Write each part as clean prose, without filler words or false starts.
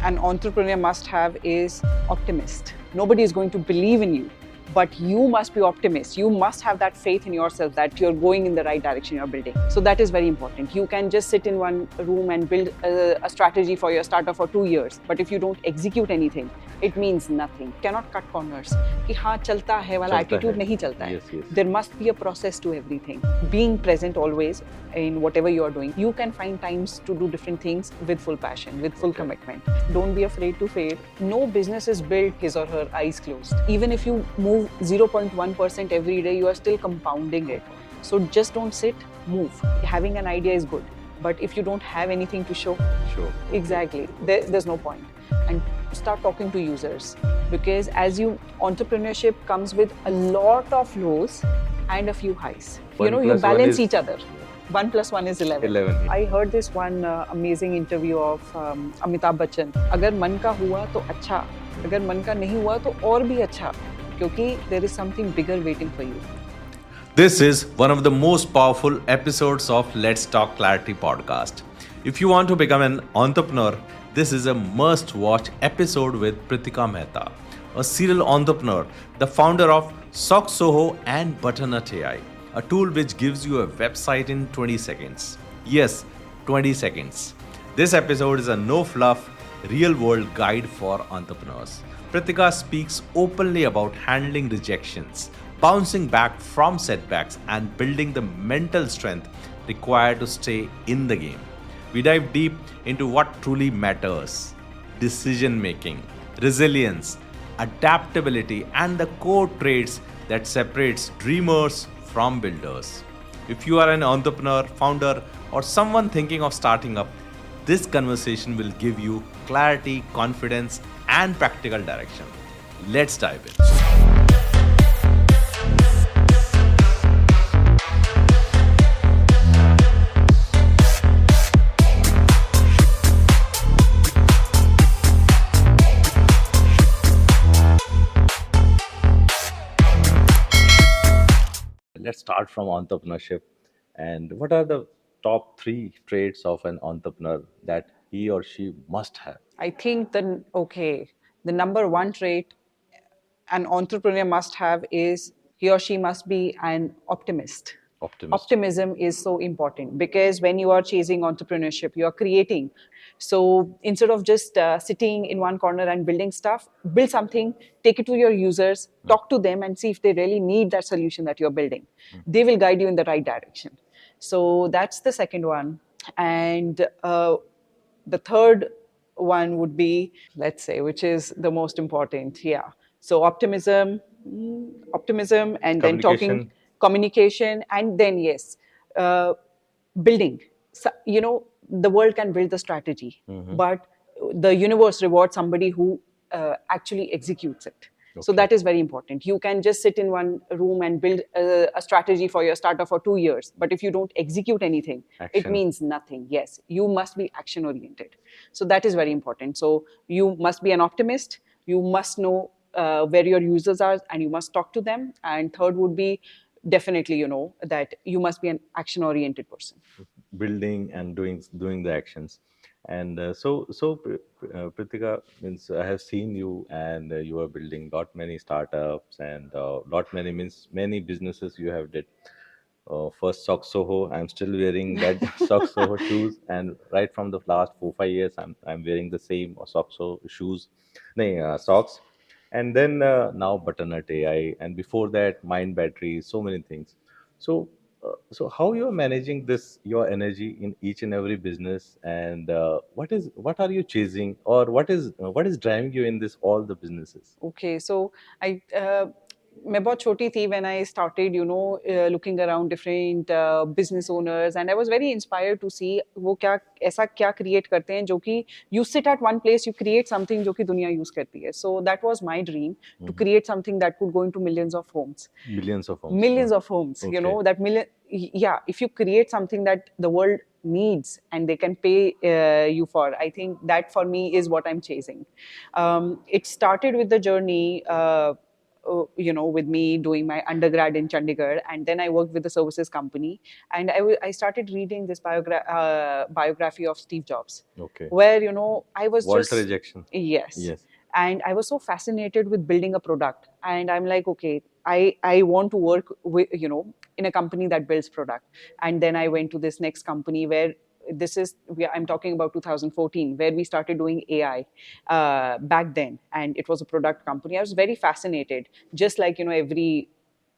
an entrepreneur must have is optimist. Nobody is going to believe in you, but you must be optimist. You must have that faith in yourself that you're going in the right direction you're building. So that is very important. You can just sit in one room and build a strategy for your startup for 2 years, but if you don't execute anything, it means nothing. You cannot cut corners. कि हाँ चलता है वाला attitude नहीं चलता है. There must be a process to everything. Being present always in whatever you are doing. You can find times to do different things with full passion, with full commitment. Don't be afraid to fail. No business is built his or her eyes closed. Even if you move 0.1% every day, you are still compounding it. So just don't sit, move. Having an idea is good, but if you don't have anything to show, exactly, there's no point. And start talking to users, because as you, entrepreneurship comes with a lot of lows and a few highs. You balance each other. 1 + 1 is 11. I heard this one amazing interview of Amitabh Bachchan. अगर मन का हुआ तो अच्छा, अगर मन का नहीं हुआ तो और भी अच्छा, क्योंकि there is something bigger waiting for you. This is one of the most powerful episodes of Let's Talk Clarity podcast. If you want to become an entrepreneur, this is a must-watch episode with Pritika Mehta, a serial entrepreneur, the founder of Socksoho and Butternut AI, a tool which gives you a website in 20 seconds. Yes, 20 seconds. This episode is a no-fluff, real-world guide for entrepreneurs. Pritika speaks openly about handling rejections, bouncing back from setbacks, and building the mental strength required to stay in the game. We dive deep into what truly matters: decision-making, resilience, adaptability, and the core traits that separates dreamers from builders. If you are an entrepreneur, founder, or someone thinking of starting up, this conversation will give you clarity, confidence, and practical direction. Let's dive in. Let's start from entrepreneurship. And what are the top 3 traits of an entrepreneur that he or she must have? I think the number one trait an entrepreneur must have is he or she must be an optimist. Optimism is so important, because when you are chasing entrepreneurship, you are creating. So instead of just sitting in one corner and building stuff, build something, take it to your users, talk to them, and see if they really need that solution that you're building. They will guide you in the right direction. So that's the second one. And the third one would be, let's say, which is the most important. Yeah. So optimism, and then talking, communication, and then yes, building. So, the world can build the strategy, but the universe rewards somebody who actually executes it. So that is very important. You can just sit in one room and build a strategy for your startup for 2 years, but if you don't execute anything, it means nothing. Yes, you must be action oriented. So that is very important. So you must be an optimist. You must know where your users are, and you must talk to them. And third would be definitely, that you must be an action oriented person. Building and doing the actions. And Pritika, means I have seen you, and you are building lot many startups, and many businesses you have did. First Socksoho, I'm still wearing that Socksoho shoes, and right from the last 4-5 years, I'm wearing the same Socksoho shoes, socks. And then now Butternut AI, and before that Mind Battery, so many things. So how you are managing this, your energy in each and every business, and what are you chasing, or what is driving you in this all the businesses? Okay, so मैं बहुत छोटी थी when I started, looking around different business owners, and I was very inspired to see वो ऐसा क्या create करते हैं जो कि you sit at one place, you create something जो कि दुनिया use करती है. So that was my dream, to create something that could go into millions of homes. Millions of homes. Okay. That million. Yeah, if you create something that the world needs and they can pay you for, I think that for me is what I'm chasing. It started with the journey with me doing my undergrad in Chandigarh, and then I worked with the services company, and I started reading this biography of Steve Jobs, Okay. where I was Walter just rejection. yes, Yes. and I was so fascinated with building a product, and I'm like, okay, I want to work with in a company that builds product, and then I went to this next company where I'm talking about 2014, where we started doing AI back then, and it was a product company. I was very fascinated, just like every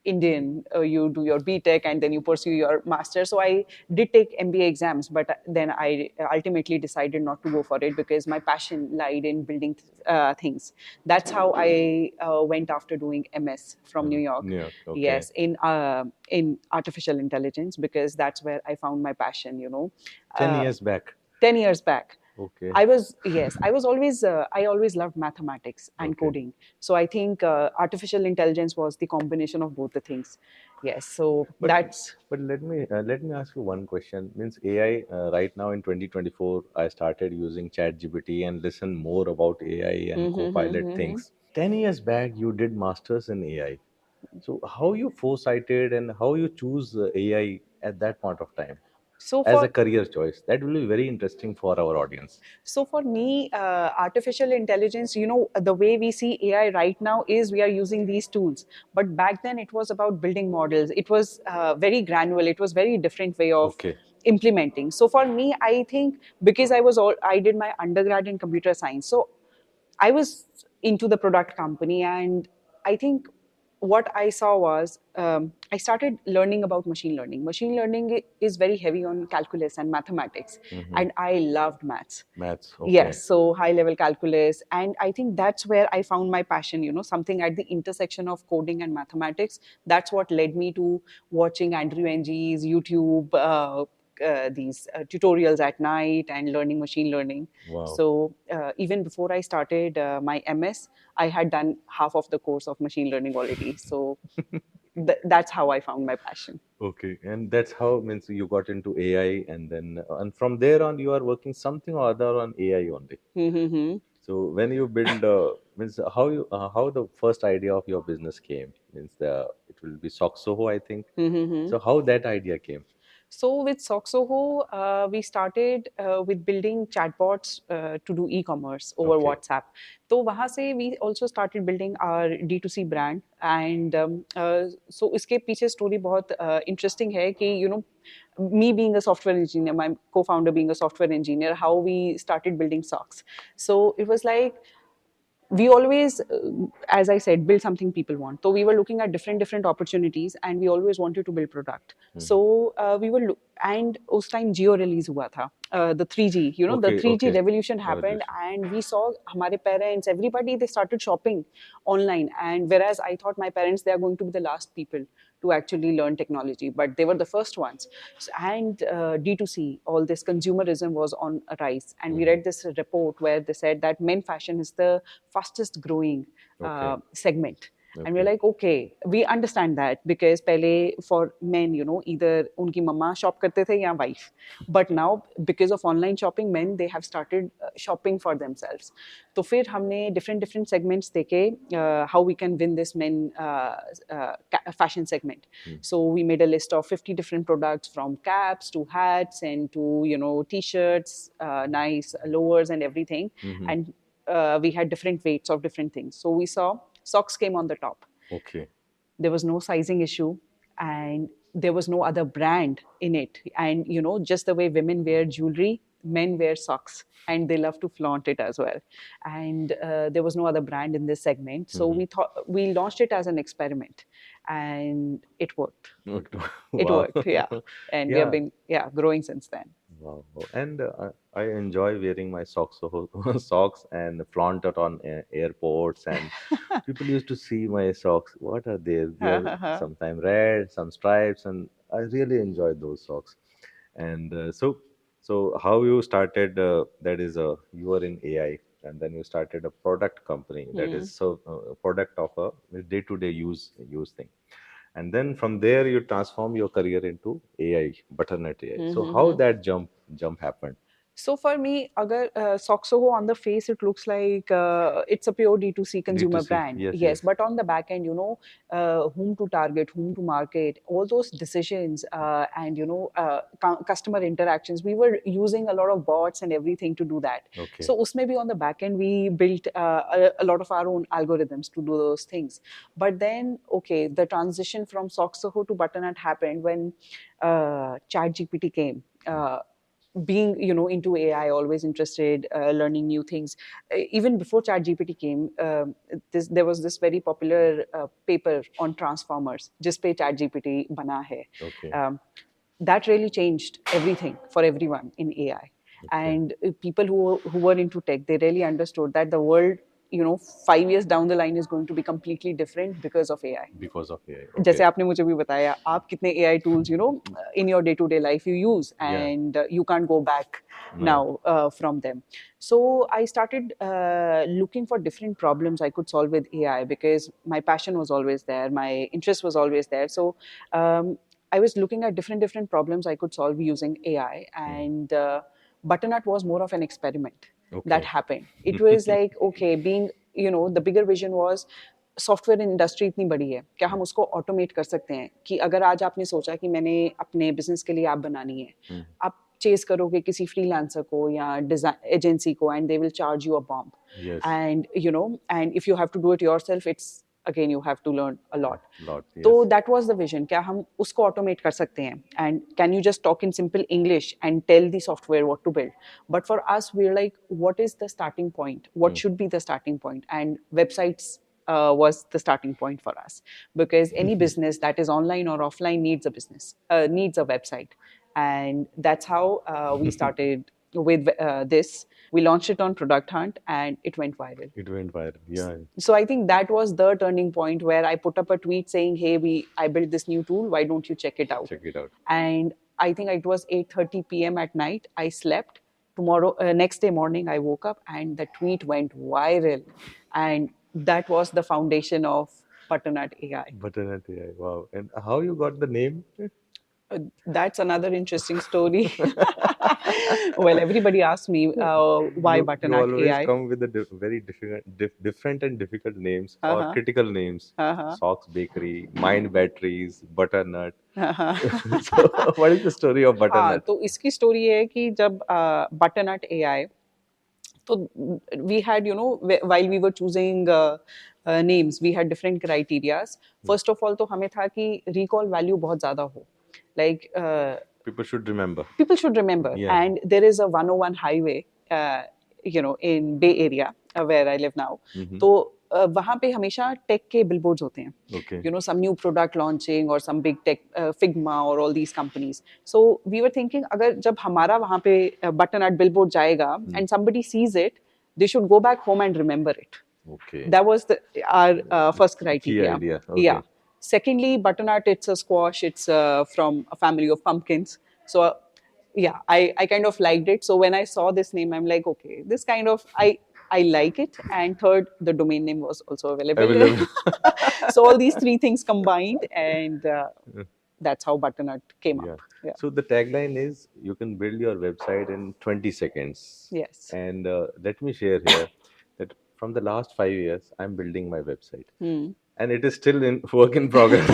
Indian, you do your BTech and then you pursue your master. So I did take MBA exams, but then I ultimately decided not to go for it because my passion lied in building things. That's how I went after doing MS from New York. New York. Okay. Yes, in artificial intelligence, because that's where I found my passion. 10 years back. 10 years back. Okay. I always loved mathematics and Okay. coding. So I think artificial intelligence was the combination of both the things. Yes, so But that's. let me ask you one question. Means AI right now in 2024, I started using ChatGPT and listen more about AI and Copilot things. 10 years back, you did masters in AI. So how you foresighted and how you choose AI at that point of time So as a for career choice? That will be very interesting for our audience. So for me, artificial intelligence, the way we see AI right now is we are using these tools. But back then, it was about building models. It was very granular. It was very different way of Okay. implementing. So for me, I think because I did my undergrad in computer science, so I was into the product company, and I think what I saw was I started learning about machine learning. Machine learning is very heavy on calculus and mathematics, and I loved maths. Maths. Okay. Yes, so high level calculus. And I think that's where I found my passion, something at the intersection of coding and mathematics. That's what led me to watching Andrew Ng's YouTube, these tutorials at night and learning machine learning. Wow. So even before I started my MS, I had done half of the course of machine learning already. So that's how I found my passion. Okay, and that's how means you got into AI, and then and from there on you are working something or other on AI only. Mm-hmm. So when you build means how the first idea of your business came means it will be Socksoho, I think. Mm-hmm. So how that idea came? So with Socksoho, we started with building chatbots to do e-commerce over Okay. WhatsApp. So वहाँ से we also started building our D2C brand, and so इसके पीछे story बहुत interesting है कि me being a software engineer, my co-founder being a software engineer, how we started building socks. So it was like we always, as I said, build something people want. So we were looking at different opportunities, and we always wanted to build product. So we were and उस time Jio release हुआ था, the 3G, the Okay. 3G Okay. revolution happened, Revolution. and we saw हमारे parents, everybody, they started shopping online. And whereas I thought my parents, they are going to be the last people to actually learn technology, but they were the first ones. And D2C, all this consumerism was on a rise. And we read this report where they said that men fashion is the fastest growing Okay. segment. And we're Okay. like, okay, we understand that because pehle for men, either unki mama shop karte the ya wife. But now, because of online shopping, men, they have started shopping for themselves. तो फिर हमने different segments देखे, how we can win this men fashion segment. So we made a list of 50 different products, from caps to hats and to t-shirts, nice lowers and everything. And we had different weights of different things. So we saw socks came on the top. Okay. There was no sizing issue, and there was no other brand in it. And just the way women wear jewelry, men wear socks, and they love to flaunt it as well. And there was no other brand in this segment, so we launched it as an experiment, and it worked. Okay. It Wow. worked, yeah. And we have Yeah. been, yeah, growing since then. Wow. And I enjoy wearing my socks, socks and flaunt it on airports. And people used to see my socks. What are they? They are sometimes red, some stripes, and I really enjoy those socks. And so how you started? That is, you were in AI, and then you started a product company. That is so product of a day-to-day use thing. And then from there you transform your career into AI, Butternut AI. So how that jump happened? So for me, agar Socksoho on the face, it looks like it's a pure D2C consumer D2C. brand. Yes, Yes, yes. but on the back end, whom to target, whom to market, all those decisions, and customer interactions, we were using a lot of bots and everything to do that. Okay. So usme bhi on the back end, we built a lot of our own algorithms to do those things. But then, okay, the transition from Socksoho to Butternut happened when ChatGPT came. Being into AI, always interested, learning new things. Even before ChatGPT came, there was this very popular paper on transformers. Just pe ChatGPT bana hai. Okay. That really changed everything for everyone in AI. And people who were into tech, they really understood that the world, 5 years down the line, is going to be completely different because of AI. Because of AI. जैसे Okay. आपने मुझे भी बताया, आप कितने AI tools, in your day-to-day life you use, Yeah. and you can't go back No. now from them. So I started looking for different problems I could solve with AI, because my passion was always there, my interest was always there. So I was looking at different problems I could solve using AI, and Butternut was more of an experiment. Okay. That happened. It was like, okay, being, the bigger vision was software industry इतनी बड़ी है, क्या हम उसको automate कर सकते हैं कि अगर आज आपने सोचा कि मैंने अपने बिजनेस के लिए ऐप बनानी है, आप चेस करोगे किसी फ्रीलांसर को या डिजाइन एजेंसी को, and they will charge you a bomb. Yes. And and if you have to do it yourself, it's again you have to learn a lot. Lot. तो Yes. that was the vision, क्या हम उसको automate कर सकते हैं, and can you just talk in simple English and tell the software what to build. But for us, we're like, what is the starting point, what should be the starting point? And websites was the starting point for us, because any business that is online or offline needs a business, needs a website. And that's how we started with this. We launched it on Product Hunt, and it went viral. It went viral. Yeah. So I think that was the turning point where I put up a tweet saying, hey, I built this new tool, why don't you check it out? Check it out. And I think it was 8:30 p.m. at night. I slept. Next day morning, I woke up and the tweet went viral. And that was the foundation of Butternut AI. Butternut AI. Wow. And how you got the name? That's another interesting story. Well, everybody asks me why Butternut You always AI. come with the very different and difficult names or critical names. Socks Bakery, Mind Batteries, Butternut. So, what is the story of हाँ, Butternut? तो इसकी story है कि जब Butternut AI, तो we had, while we were choosing names, we had different criterias. First of all, तो हमें था कि recall value बहुत ज़्यादा हो. Like People should remember. people should remember. Yeah. And there is a 101 highway, in Bay Area, where I live now. तो वहाँ पे हमेशा टेक के बिलबोर्ड्स होते हैं. Okay. Some new product launching or some big tech, Figma or all these companies. So we were thinking, अगर जब हमारा वहाँ पे Butternut billboard जाएगा and somebody sees it, they should go back home and remember it. Okay. That was our first criteria. Key idea. Okay. Yeah. Secondly, Butternut, it's a squash. It's from a family of pumpkins. So, yeah, I kind of liked it. So when I saw this name, I'm like, okay, this kind of, I like it. And third, the domain name was also available. So all these three things combined, and that's how Butternut came up. Yeah. So the tagline is, you can build your website in 20 seconds. Yes. And let me share here that from the last 5 years, I'm building my website. And it is still in work in progress.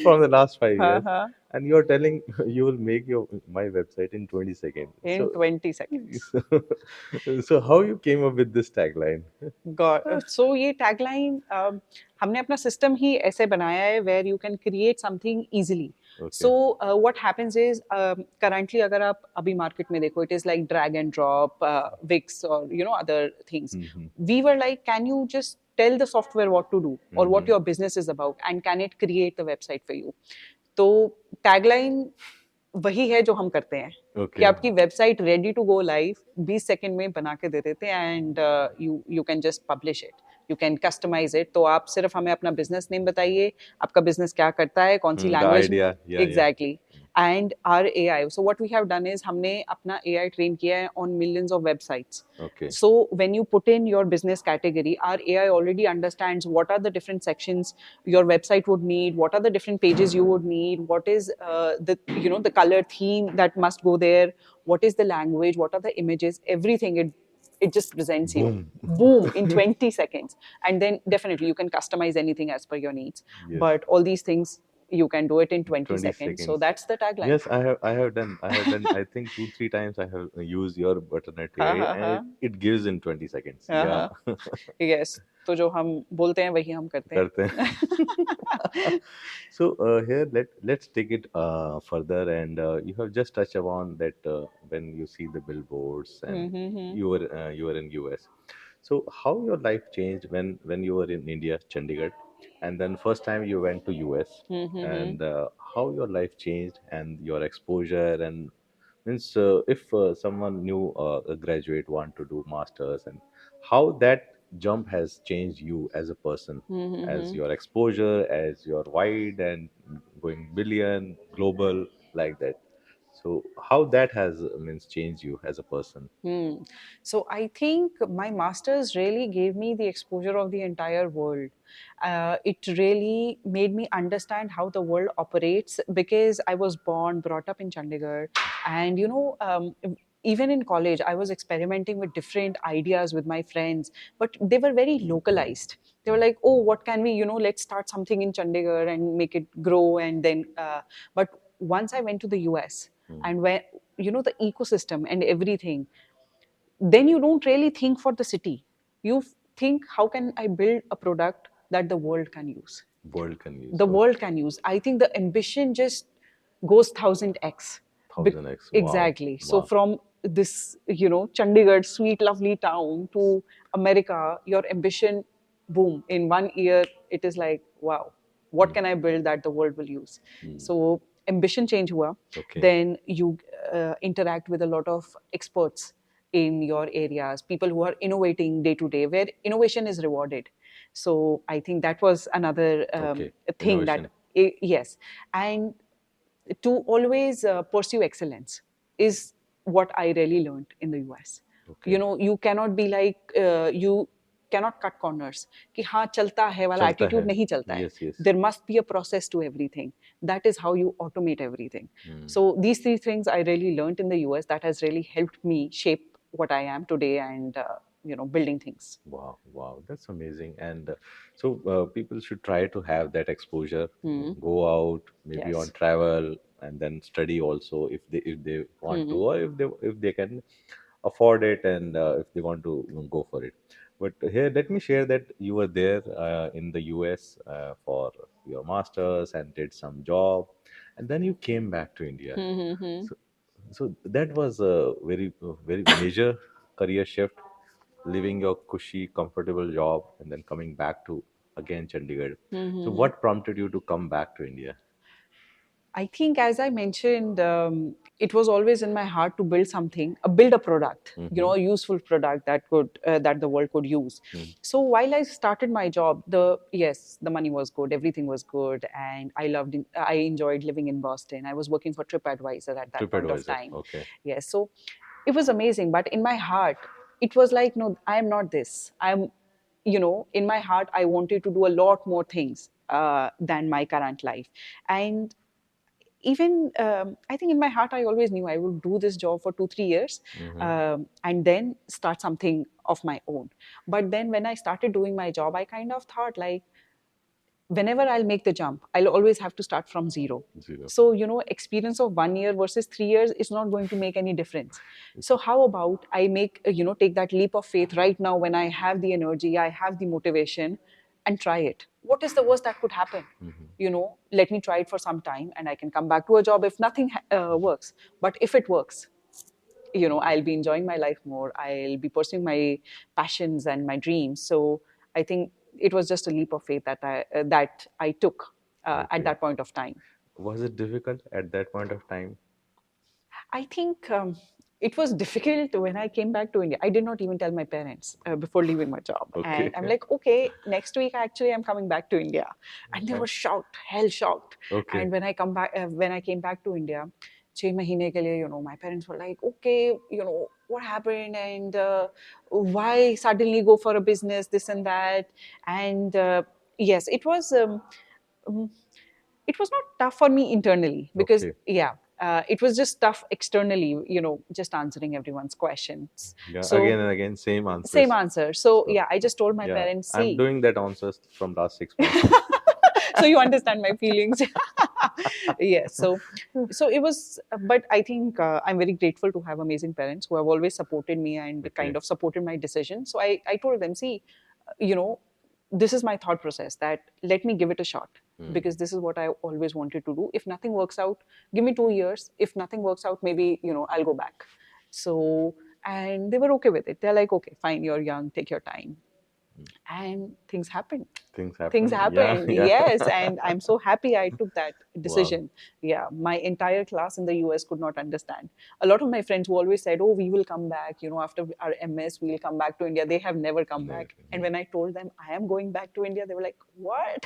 From the last 5 years. And you're telling you will make my website in 20 seconds. In 20 seconds. So how you came up with this tagline? So ये tagline हमने अपना system ही ऐसे बनाया है where you can create something easily. Okay. So what happens is, currently अगर आप अभी market में देखो, it is like drag and drop, Wix or other things. We were like, can you just tell the software what to do or what your business is about, and can it create the website for you? तो tagline वही है जो हम करते हैं. कि आपकी website ready to go live 20 second में बना के दे देते हैं, and you can just publish it, you can customize it. तो आप सिर्फ हमें अपना बिजनेस नेम बताइए, आपका बिजनेस क्या करता है, कौन सी language. Exactly. and our AI. So what we have done is हमने अपना AI train किया है on millions of websites. Okay. So when you put in your business category, our AI already understands what are the different sections your website would need, what are the different pages you would need, what is the the color theme that must go there, what is the language, what are the images, everything. It just presents you Boom. boom in 20 seconds, and then definitely you can customize anything as per your needs. Yes. But all these things you can do it in 20 20 seconds. So seconds. that's the tagline. Yes, I have done I think 2 3 times I have used your Butternut हाँ AI हाँ and हाँ it gives in 20 seconds. हाँ Yeah. हाँ yes तो जो हम बोलते हैं वही हम करते करते हैं हैं. So here let's take it further, and you have just touched upon that when you see the billboards and you were in US. So how your life changed when you were in India, Chandigarh, and then first time you went to US, and how your life changed and your exposure, and means if someone new a graduate want to do masters, and how that jump has changed you as a person, as your exposure, as your wide and going billion global, like that. So how that has means changed you as a person. So I think my masters really gave me the exposure of the entire world. It really made me understand how the world operates because I was born, brought up in Chandigarh, and even in college, I was experimenting with different ideas with my friends, but they were very localized. They were like, "Oh, what can we? Let's start something in Chandigarh and make it grow." And then, but once I went to the US, and when the ecosystem and everything, then you don't really think for the city. You think, how can I build a product that the world can use? World can use. The Okay. world can use. I think the ambition just goes 1000x. 1000x. Wow. Exactly. So Wow. from this, Chandigarh, sweet, lovely town, to America, your ambition, boom, in 1 year, it is like, wow, what can I build that the world will use? So ambition change hua. Okay. Then you interact with a lot of experts in your areas, people who are innovating day to day, where innovation is rewarded. So I think that was another Okay. thing that, Innovation. yes. And to always pursue excellence is what I really learned in the US. Okay. You cannot be like, you cannot cut corners कि हाँ चलता है वाला चलता attitude है. नहीं चलता है. Yes, yes. There must be a process to everything. That is how you automate everything. So these three things I really learned in the US that has really helped me shape what I am today, and building things. Wow, wow, that's amazing. And so people should try to have that exposure, go out, maybe on Yes. travel, and then study also if they want to, or if they can afford it, and if they want to go for it. But here, let me share that you were there in the US for your masters and did some job, and then you came back to India. So, so that was a very major career shift, leaving your cushy, comfortable job and then coming back to again Chandigarh. So, what prompted you to come back to India? I think, as I mentioned, it was always in my heart to build something, build a product, a useful product that that the world could use. So while I started my job, the money was good, everything was good, and I enjoyed living in Boston. I was working for TripAdvisor at that point of TripAdvisor. time. Okay. Yes, so it was amazing. But in my heart, it was like, no, I am not this. In my heart, I wanted to do a lot more things than my current life, and even I think in my heart I always knew I would do this job for 2 3 years, and then start something of my own. But then when I started doing my job, I kind of thought like, whenever I'll make the jump, I'll always have to start from zero. Zero. So, experience of 1 year versus 3 years is not going to make any difference. So, how about I take that leap of faith right now when I have the energy, I have the motivation, and try it? What is the worst that could happen? Let me try it for some time and I can come back to a job if nothing works. But if it works, I'll be enjoying my life more, I'll be pursuing my passions and my dreams. So I think it was just a leap of faith that I took at Okay. that point of time. Was it difficult at that point of time? I think it was difficult when I came back to India. I did not even tell my parents before leaving my job. Okay. And I'm like, okay, next week actually I'm coming back to India. And they were shocked, hell shocked. Okay. And when I came back to India, 6 months ke liye, my parents were like, okay, what happened and why suddenly go for a business, this and that. And yes, um, it was not tough for me internally because Okay. yeah, it was just tough externally, just answering everyone's questions. Yeah, So again and again, same answers. same answer. So So, yeah, I just told my yeah, parents, I'm see. doing that answers from last 6 months. So you understand my feelings. Yes. So it was, but I think I'm very grateful to have amazing parents who have always supported me and kind of supported my decision. So I told them, see, you know, this is my thought process, that let me give it a shot, because this is what I always wanted to do. If nothing works out, give me 2 years. If nothing works out, maybe, I'll go back. So, and they were okay with it. They're like, okay, fine, you're young, take your time. And things happened. Things happen. Things Yeah, happened, yeah. yes. And I'm so happy I took that Wow. decision. Yeah, my entire class in the US could not understand. A lot of my friends who always said, oh, we will come back, after our MS, we'll come back to India. They have never come Never. back. And when I told them I am going back to India, they were like, what?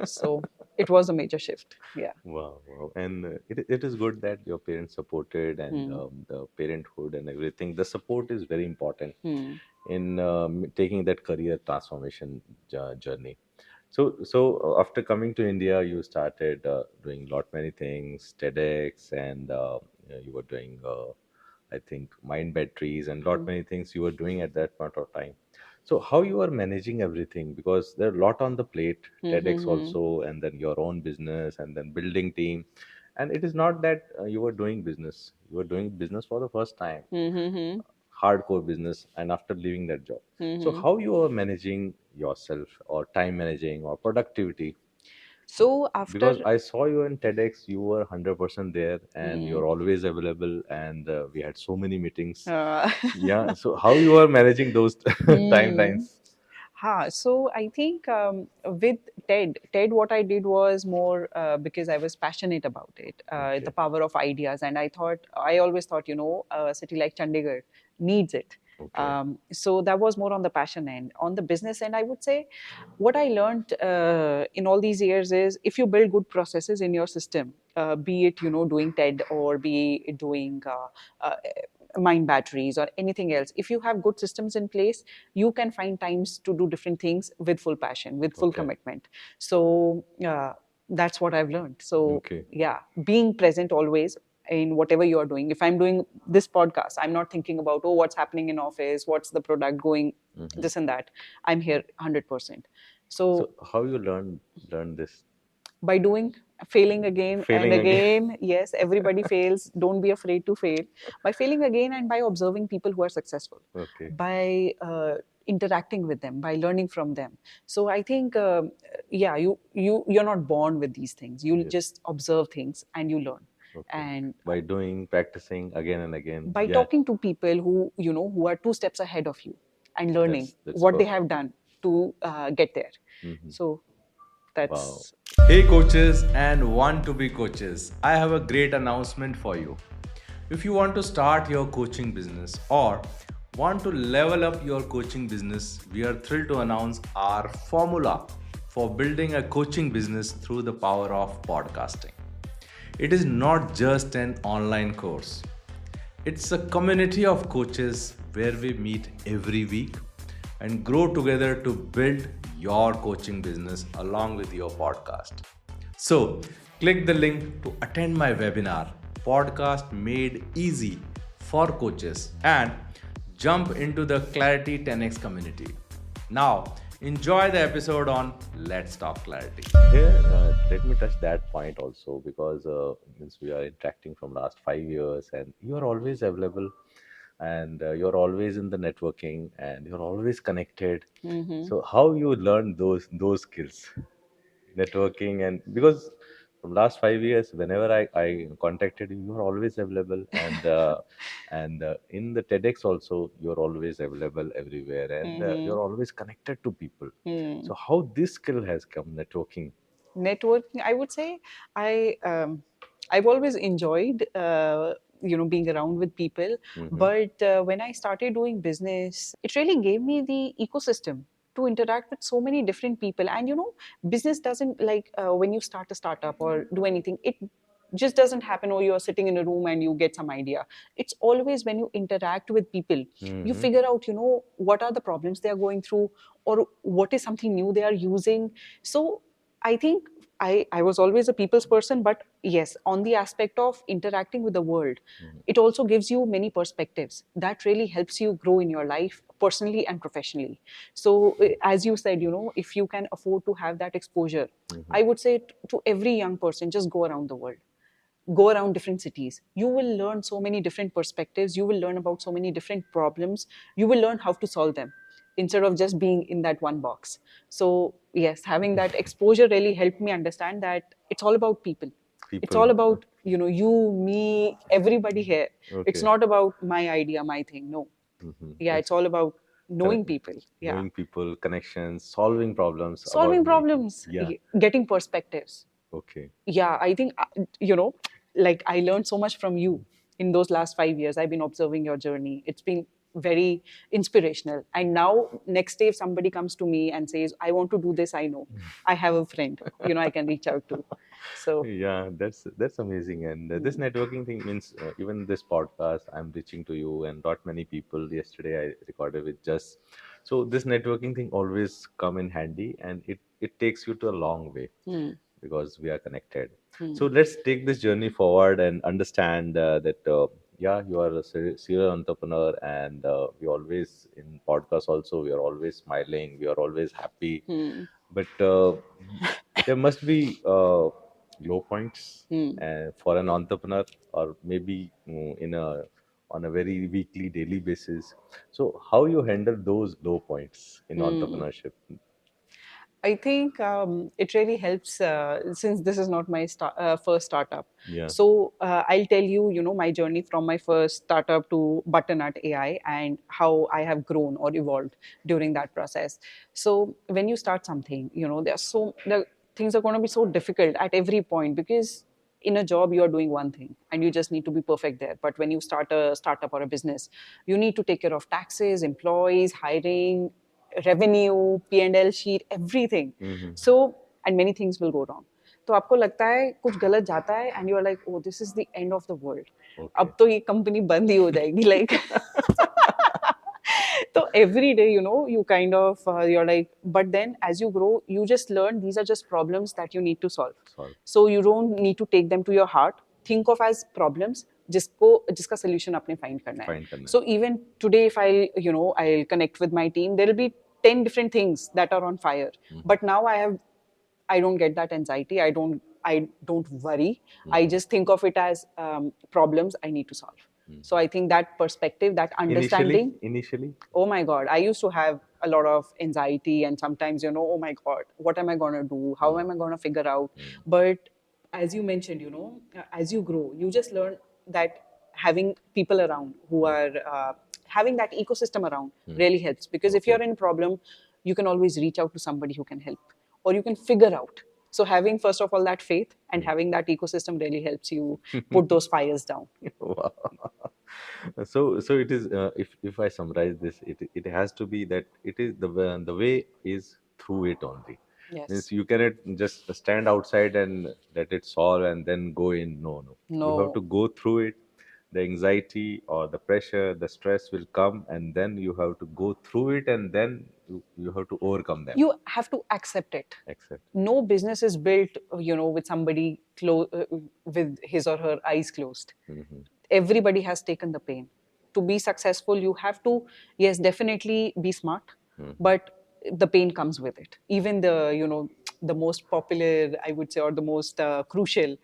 So it was a major shift. Yeah. Wow, wow. And it is good that your parents supported and the parenthood and everything. The support is very important in taking that career transformation journey. So after coming to India, you started doing lot many things, TEDx, and you were doing, I think, mind batteries and lot many things you were doing at that point of time. So how you are managing everything, because there are a lot on the plate, TEDx also, and then your own business, and then building team, and it is not that you were doing business. You were doing business for the first time, hardcore business, and after leaving that job. So how you are managing yourself, or time managing, or productivity? So after, Because I saw you in TEDx, you were 100% there, and you're always available, and we had so many meetings. Yeah. So how you are managing those timelines? So I think with TED, what I did was more because I was passionate about it, the power of ideas, and I always thought, a city like Chandigarh needs it. So that was more on the passion end. On the business end, I would say, what I learned in all these years is, if you build good processes in your system, be it doing TED or be it doing mind batteries or anything else, if you have good systems in place, you can find times to do different things with full passion, with full commitment. So that's what I've learned. So yeah, being present always in whatever you are doing. If I'm doing this podcast, I'm not thinking about, oh, what's happening in office, what's the product going, this and that. I'm here 100%. So how you learn this? By doing, failing again and again. Yes, everybody fails. Don't be afraid to fail. By failing again, and by observing people who are successful, by interacting with them, by learning from them. So I think, yeah, you're not born with these things. You just observe things and you learn. And by doing, practicing again and again, by talking to people who are 2 steps ahead of you, and learning what they have done to get there. So that's. Hey coaches and want to be coaches, I have a great announcement for you. If you want to start your coaching business or want to level up your coaching business, we are thrilled to announce our formula for building a coaching business through the power of podcasting. It is not just an online course. It's a community of coaches where we meet every week and grow together to build your coaching business along with your podcast. So, click the link to attend my webinar, Podcast Made Easy for Coaches, and jump into the Clarity 10x community. Now, enjoy the episode on Let's Talk Clarity. Here, let me touch that point also, because since we are interacting from last 5 years, and you are always available, and you're always in the networking, and you're always connected. So how you learn those skills, networking? And because from last 5 years, whenever I contacted you, you're always available, and in the TEDx also, you're always available everywhere, and you're always connected to people. So how this skill has come, networking? Networking, I would say, I've always enjoyed being around with people. But when I started doing business, it really gave me the ecosystem to interact with so many different people. And business doesn't, like, when you start a startup or do anything, it just doesn't happen, or you're sitting in a room and you get some idea. It's always when you interact with people, you figure out, what are the problems they are going through, or what is something new they are using. So I think I was always a people's person, but yes, on the aspect of interacting with the world, it also gives you many perspectives that really helps you grow in your life, personally and professionally. So, as you said, if you can afford to have that exposure, I would say to every young person, just go around the world, go around different cities. You will learn so many different perspectives. You will learn about so many different problems. You will learn how to solve them instead of just being in that one box. So, yes, having that exposure really helped me understand that it's all about people. It's all about, you, me, everybody here. It's not about my idea, my thing. No. Yeah, it's all about knowing people. Yeah. Knowing people, connections, solving problems about Solving problems, yeah. getting perspectives. Okay. Yeah, I think, like, I learned so much from you in those last 5 years. I've been observing your journey. It's been very inspirational. And now, next day, if somebody comes to me and says, I want to do this, I know I have a friend, I can reach out to. So, Yeah, that's amazing. And this networking thing means even this podcast, I'm reaching to you and not many people. Yesterday, I recorded with Just. So this networking thing always come in handy, and it takes you to a long way because we are connected. So let's take this journey forward and understand that yeah, you are a serial entrepreneur, and we always in podcast also we are always smiling, we are always happy, but there must be low points for an entrepreneur, or maybe in a on a very weekly daily basis. So how you handle those low points in entrepreneurship? I think it really helps, since this is not my first startup. Yeah. So I'll tell you, my journey from my first startup to Butternut AI and how I have grown or evolved during that process. So when you start something, the things are going to be so difficult at every point, because in a job you are doing one thing and you just need to be perfect there. But when you start a startup or a business, you need to take care of taxes, employees, hiring, revenue, P&L sheet, everything. So, and many things will go wrong. तो आपको लगता है कुछ गलत जाता है and you are like, oh, this is the end of the world. अब तो ये कंपनी बंद ही हो जाएगी, like. So every day, you kind of, you're like, but then as you grow, you just learn these are just problems that you need to solve. So you don't need to take them to your heart. Think of as problems जिसका solution आपने find करना है. So even today, if I'll connect with my team, there will be 10 different things that are on fire. But now I don't get that anxiety. I don't worry. I just think of it as problems I need to solve. So I think that perspective, that understanding. Initially, oh my God, I used to have a lot of anxiety, and sometimes, oh my God, what am I going to do? How am I going to figure out? But as you mentioned, as you grow, you just learn that having people around who are having that ecosystem around really helps. Because if you're in a problem, you can always reach out to somebody who can help, or you can figure out. So having, first of all, that faith and having that ecosystem really helps you put those fires down. wow. So it is if I summarize this, it has to be that it is the way is through it only. Yes. Means you cannot just stand outside and let it solve and then go in. No. You have to go through it. The anxiety or the pressure, the stress will come, and then you have to go through it, and then you have to overcome them. You have to accept it. No business is built, with somebody with his or her eyes closed. Everybody has taken the pain. To be successful, you have to, yes, definitely be smart, but the pain comes with it. Even the most popular, I would say, or the most crucial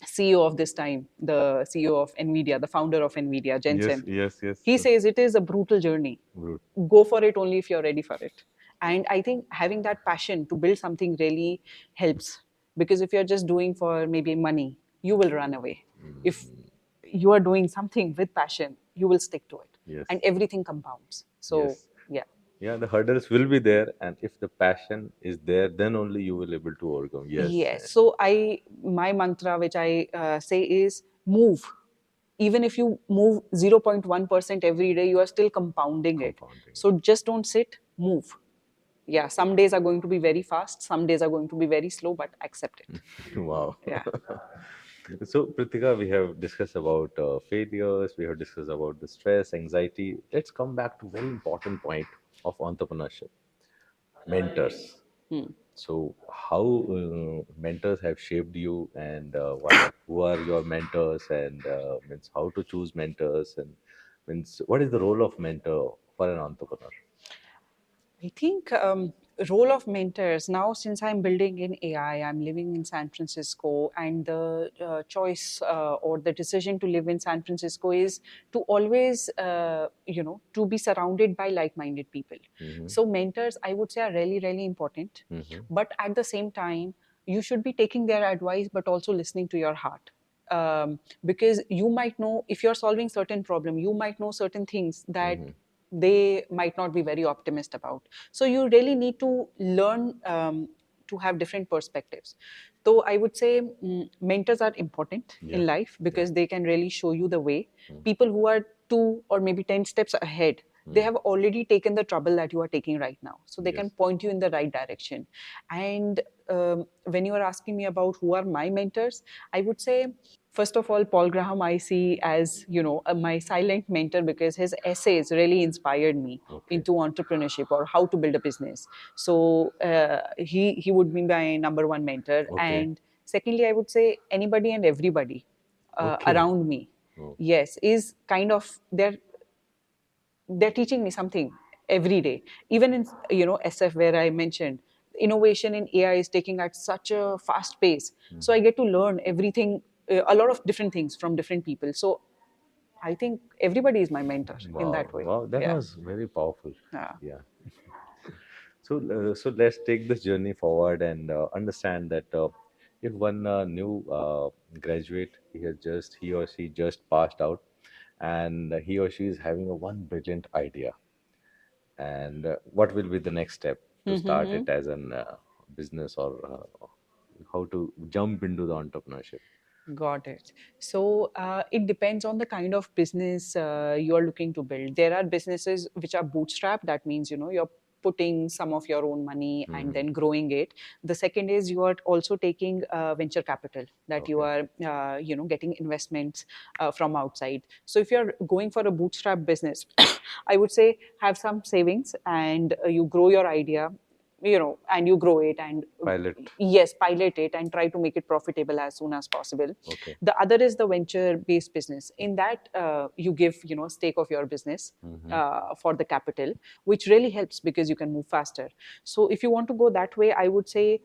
CEO of this time, the CEO of NVIDIA, the founder of NVIDIA, Jensen. Yes. He says it is a brutal journey. Go for it only if you're ready for it. And I think having that passion to build something really helps. Because if you're just doing for maybe money, you will run away. If you are doing something with passion, you will stick to it. Yes. And everything compounds. So, Yes. yeah. Yeah, the hurdles will be there, and if the passion is there, then only you will able to overcome. Yes. So my mantra, which I say, is move. Even if you move 0.1% every day, you are still compounding it. Compounding. So just don't sit, move. Yeah, some days are going to be very fast, some days are going to be very slow, but accept it. Wow. Yeah. So, Pritika, we have discussed about failures, we have discussed about the stress, anxiety. Let's come back to very important point of entrepreneurship, mentors. So, how mentors have shaped you, and who are your mentors, and means how to choose mentors, and means what is the role of mentor for an entrepreneur? I think role of mentors now, since I'm building in AI, I'm living in San Francisco, and the choice or the decision to live in San Francisco is to always, to be surrounded by like-minded people. So mentors, I would say, are really, really important. But at the same time, you should be taking their advice, but also listening to your heart. Because you might know, if you're solving certain problem, you might know certain things that they might not be very optimist about. So you really need to learn to have different perspectives. So I would say mentors are important Yeah. in life because they can really show you the way. People who are 2 or maybe 10 steps ahead, they have already taken the trouble that you are taking right now. So they can Yes. point you in the right direction. And when you are asking me about who are my mentors, I would say, first of all, Paul Graham I see as, my silent mentor because his essays really inspired me Okay. into entrepreneurship or how to build a business. So he would be my number one mentor. Okay. And secondly, I would say anybody and everybody Okay. around me, Oh. yes, is kind of they're teaching me something every day. Even in SF, where I mentioned innovation in AI is taking at such a fast pace, so I get to learn everything, a lot of different things from different people. So I think everybody is my mentor in Wow, that way. wow, that Yeah. was very powerful. Yeah. Yeah. So, so let's take this journey forward and understand that if one new graduate, he or she just passed out, and he or she is having a one brilliant idea, and what will be the next step to start it as an business, or how to jump into the entrepreneurship? Got it. So it depends on the kind of business you're looking to build. There are businesses which are bootstrap. That means, you're putting some of your own money and then growing it. The second is you are also taking venture capital, that you Okay. are, getting investments from outside. So if you're going for a bootstrap business, I would say have some savings and you grow your idea, and you grow it and Pilot. yes, pilot it and try to make it profitable as soon as possible. Okay. The other is the venture based business. In that you give stake of your business for the capital, which really helps because you can move faster. So if you want to go that way, I would say,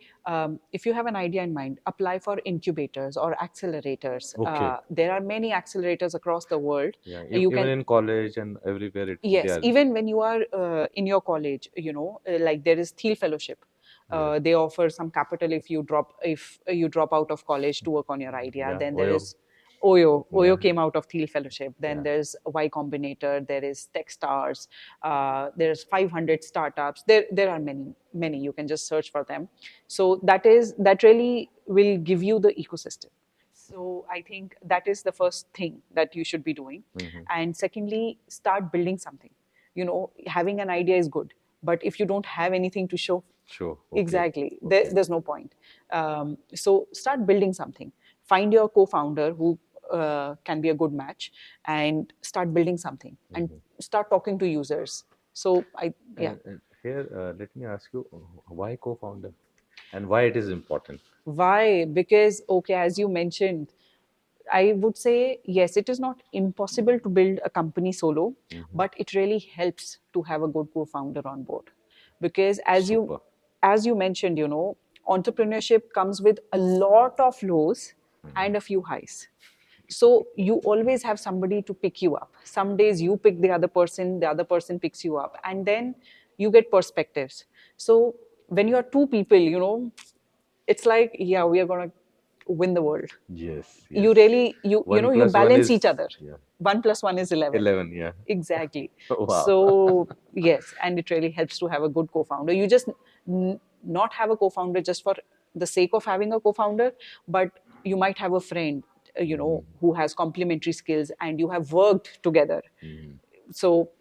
if you have an idea in mind, apply for incubators or accelerators. Okay. There are many accelerators across the world. Yeah, You even can, in college and everywhere, they yes, are. even when you are in your college, like there is Thiel Fellowship. Yeah. They offer some capital if you drop out of college to work on your idea. Yeah, Then there Oyo. is Oyo. Yeah. Oyo came out of Thiel Fellowship. Then Yeah. there's Y Combinator. There is Techstars. There's 500 startups. There are many, many. You can just search for them. So that really will give you the ecosystem. So I think that is the first thing that you should be doing. And secondly, start building something. Having an idea is good, but if you don't have anything to show, Sure. Okay. exactly, Okay. there's no point. So start building something. Find your co-founder who can be a good match, and start building something, and start talking to users. So yeah. And here, let me ask you, why co-founder, and why it is important? Why? Because, okay, as you mentioned, I would say, yes, it is not impossible to build a company solo, but it really helps to have a good co-founder on board. Because Super. as you mentioned, entrepreneurship comes with a lot of lows and a few highs. So you always have somebody to pick you up. Some days you pick the other person picks you up, and then you get perspectives. So when you are two people, it's like, yeah, we are going to win the world. Yes. You Yes. really, One you plus one balance each is, other. yeah, 1 + 1 is 11. 11. Yeah. Exactly. Wow. So yes, and it really helps to have a good co-founder. You just not have a co-founder just for the sake of having a co-founder, but you might have a friend who has complementary skills and you have worked together. So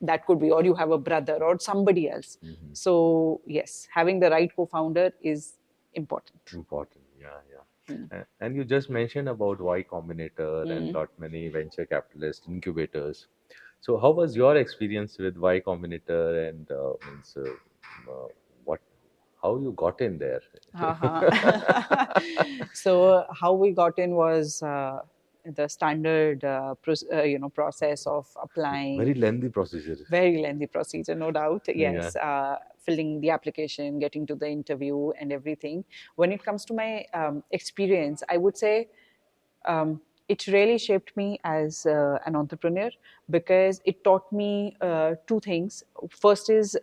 that could be, or you have a brother or somebody else. So yes, having the right co-founder is important. Important, yeah, yeah. And you just mentioned about Y Combinator and lot many venture capitalists, incubators. So how was your experience with Y Combinator and what, how you got in there? Uh-huh. So how we got in was the standard process of applying. Very lengthy procedure. Very lengthy procedure, no doubt. Yeah. Yes, filling the application, getting to the interview, and everything. When it comes to my experience, I would say it really shaped me as an entrepreneur because it taught me two things. First is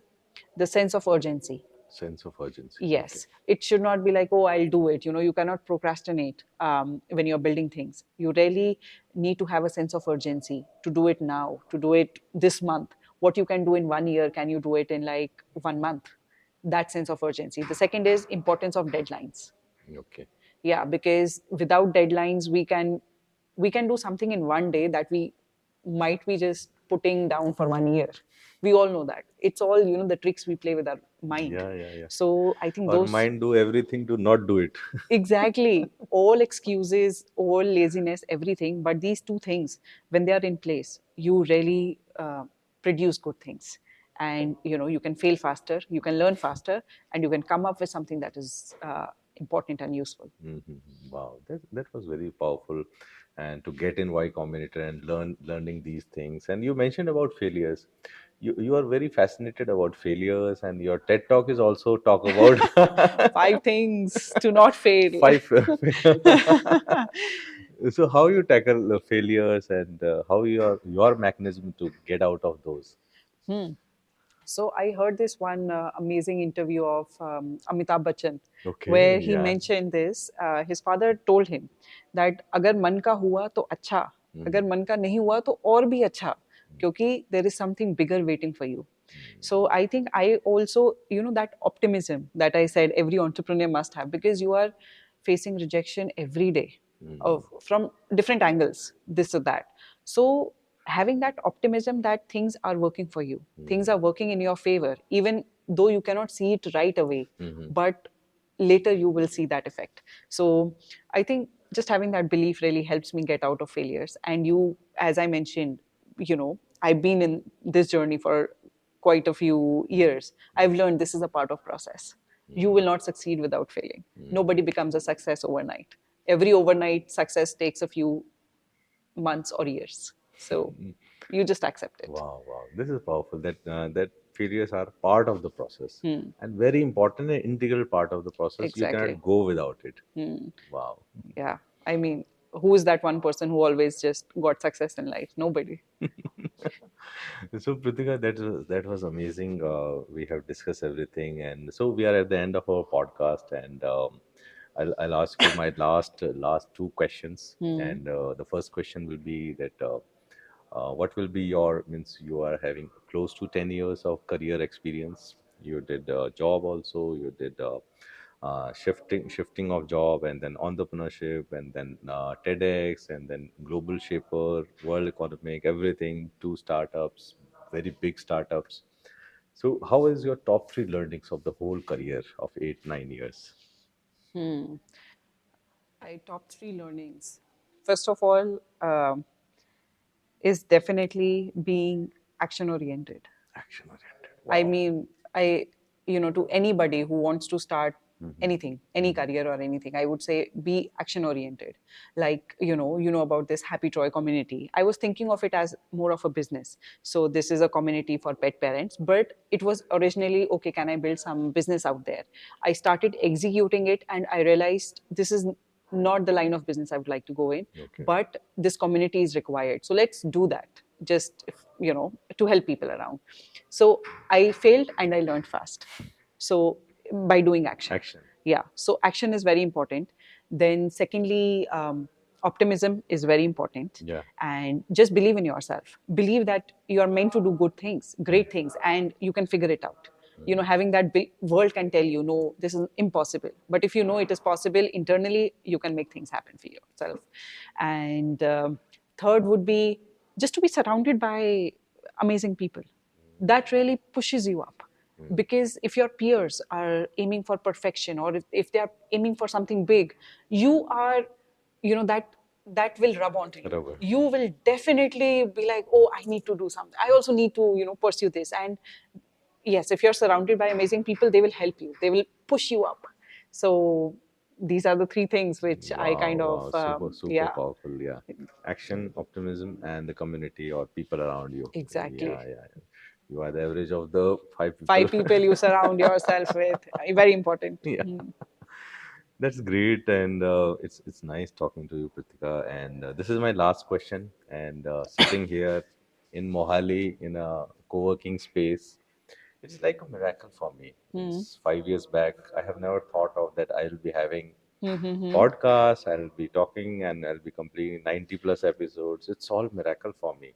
the sense of urgency. Sense of urgency. Yes, it should not be like, oh, I'll do it. You cannot procrastinate when you're building things. You really need to have a sense of urgency to do it now, to do it this month. What you can do in 1 year, can you do it in like 1 month? That sense of urgency. The second is importance of deadlines. Okay. Yeah, because without deadlines, we can do something in 1 day that we might be just putting down for 1 year. We all know that. It's all the tricks we play with our mind. Yeah, yeah, yeah. So I think Our those mind do everything to not do it. exactly, all excuses, all laziness, everything. But these two things, when they are in place, you really produce good things. And you can fail faster, you can learn faster, and you can come up with something that is important and useful. Wow, that was very powerful, and to get in Y Combinator and learning these things. And you mentioned about failures. You are very fascinated about failures, and your TED talk is also talk about 5 things to not fail. five. So how you tackle the failures and how your mechanism to get out of those? So I heard this one amazing interview of Amitabh Bachchan, where Okay, he yeah. mentioned this. His father told him that अगर मन का हुआ तो अच्छा, अगर मन का नहीं हुआ तो और भी अच्छा, क्योंकि there is something bigger waiting for you. So I think I also, that optimism that I said every entrepreneur must have, because you are facing rejection every day from different angles, this or that. So having that optimism that things are working for you, things are working in your favor, even though you cannot see it right away, but later you will see that effect. So I think just having that belief really helps me get out of failures. And as I mentioned, I've been in this journey for quite a few years. I've learned this is a part of process. You will not succeed without failing. Nobody becomes a success overnight. Every overnight success takes a few months or years. So you just accept it. Wow, wow, this is powerful. That failures are part of the process and very important and integral part of the process. You Exactly. cannot go without it. Wow. Yeah. I mean, who is that one person who always just got success in life? Nobody. So Pritika, that was amazing. We have discussed everything, and so we are at the end of our podcast, and I'll ask you my last two questions. And the first question will be that what will be your, means you are having close to 10 years of career experience. You did a job also. You did shifting of job, and then entrepreneurship, and then TEDx, and then global shaper, world economic, everything, two startups, very big startups. So how is your top three learnings of the whole career of 8 9 years? I top three learnings. First of all, is definitely being action oriented. Action oriented. I mean, to anybody who wants to start anything, any career or anything, I would say be action oriented. Like, you know about this Happy Toy community. I was thinking of it as more of a business. So this is a community for pet parents, but it was originally, okay, can I build some business out there? I started executing it and I realized this is not the line of business I would like to go in, but this community is required. So let's do that, just to help people around. So I failed and I learned fast. So by doing action. Yeah. So action is very important. Then secondly, optimism is very important. Yeah. And just believe in yourself. Believe that you are meant to do good things, great things, and you can figure it out. Having that world can tell you, no, this is impossible. But if you know it is possible internally, you can make things happen for yourself. And third would be just to be surrounded by amazing people. That really pushes you up. Because if your peers are aiming for perfection, or if they are aiming for something big, you are, that will rub onto you. Rubber. You will definitely be like, oh, I need to do something. I also need to, pursue this. And yes, if you're surrounded by amazing people, they will help you. They will push you up. So these are the three things which I kind of, Wow, super yeah, powerful. Yeah, action, optimism, and the community or people around you. exactly. Yeah. You are the average of the five people. Five people you surround yourself with, very important. Yeah. That's great, and it's nice talking to you, Pritika. And this is my last question. And sitting here in Mohali in a co-working space, it's like a miracle for me. It's 5 years back. I have never thought of that. I'll be having podcast. I'll be talking, and I'll be completing 90 plus episodes. It's all miracle for me.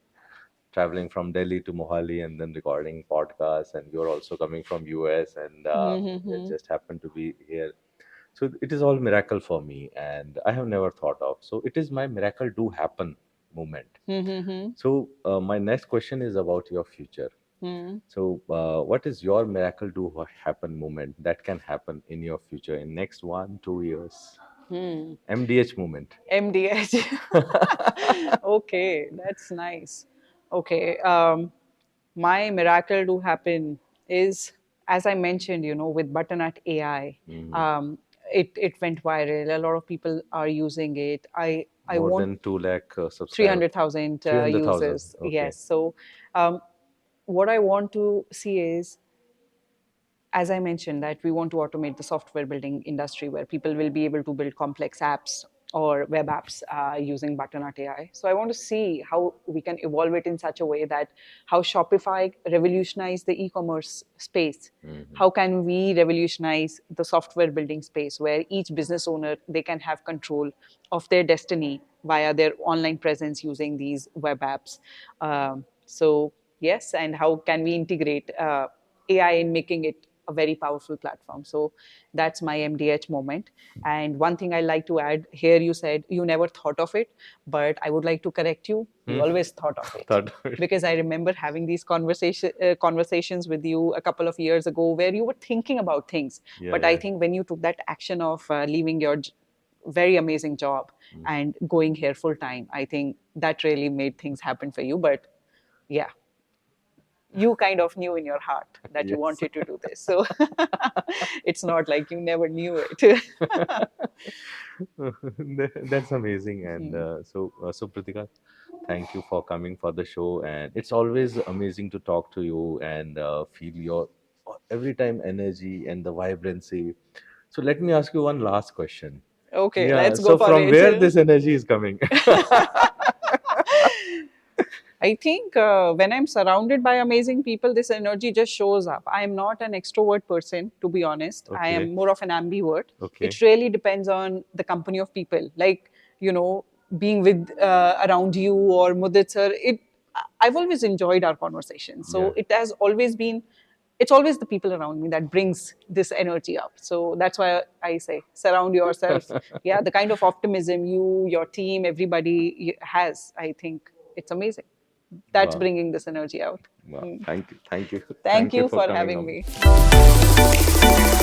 Traveling from Delhi to Mohali and then recording podcasts, and you're also coming from US, and it just happened to be here. So it is all miracle for me, and I have never thought of. So it is my miracle do happen moment. So my next question is about your future. So what is your miracle do happen moment that can happen in your future in next 1 2 years? MDH moment. MDH. Okay, that's nice. Okay, my miracle to happen is, as I mentioned, with Butternut AI, it went viral. A lot of people are using it. I More want than 2 lakh subscribers. 300,000 300,000. users. Okay. Yes. So, what I want to see is, as I mentioned, that we want to automate the software building industry where people will be able to build complex apps or web apps using Butternut AI. So I want to see how we can evolve it in such a way that how Shopify revolutionized the e-commerce space. How can we revolutionize the software building space where each business owner, they can have control of their destiny via their online presence using these web apps. So yes, and how can we integrate AI in making it a very powerful platform. So that's my MDH moment. And one thing I like to add here, you said you never thought of it, but I would like to correct you. We always thought of it. Thought of it. Because I remember having these conversations with you a couple of years ago where you were thinking about things. Yeah, But yeah. I think when you took that action of leaving your very amazing job and going here full time, I think that really made things happen for you. But yeah, you kind of knew in your heart that you Yes. wanted to do this. So it's not like you never knew it. That's amazing. And so Pritika, thank you for coming for the show. And it's always amazing to talk to you and feel your every time energy and the vibrancy. So let me ask you one last question. Okay, Yeah. let's go So for from where it. this energy is coming? I think when I'm surrounded by amazing people, this energy just shows up. I am not an extrovert person, to be honest. I Okay. am more of an ambivert. Okay. It really depends on the company of people. Like, being with around you or Mudit sir, I've always enjoyed our conversations. So Yeah. it has always been, it's always the people around me that brings this energy up. So that's why I say surround yourself. Yeah, the kind of optimism you, your team, everybody has, I think it's amazing. That's Wow. bringing this energy out. Wow. Thank you. Thank you. Thank Thank you you for for coming having on. me.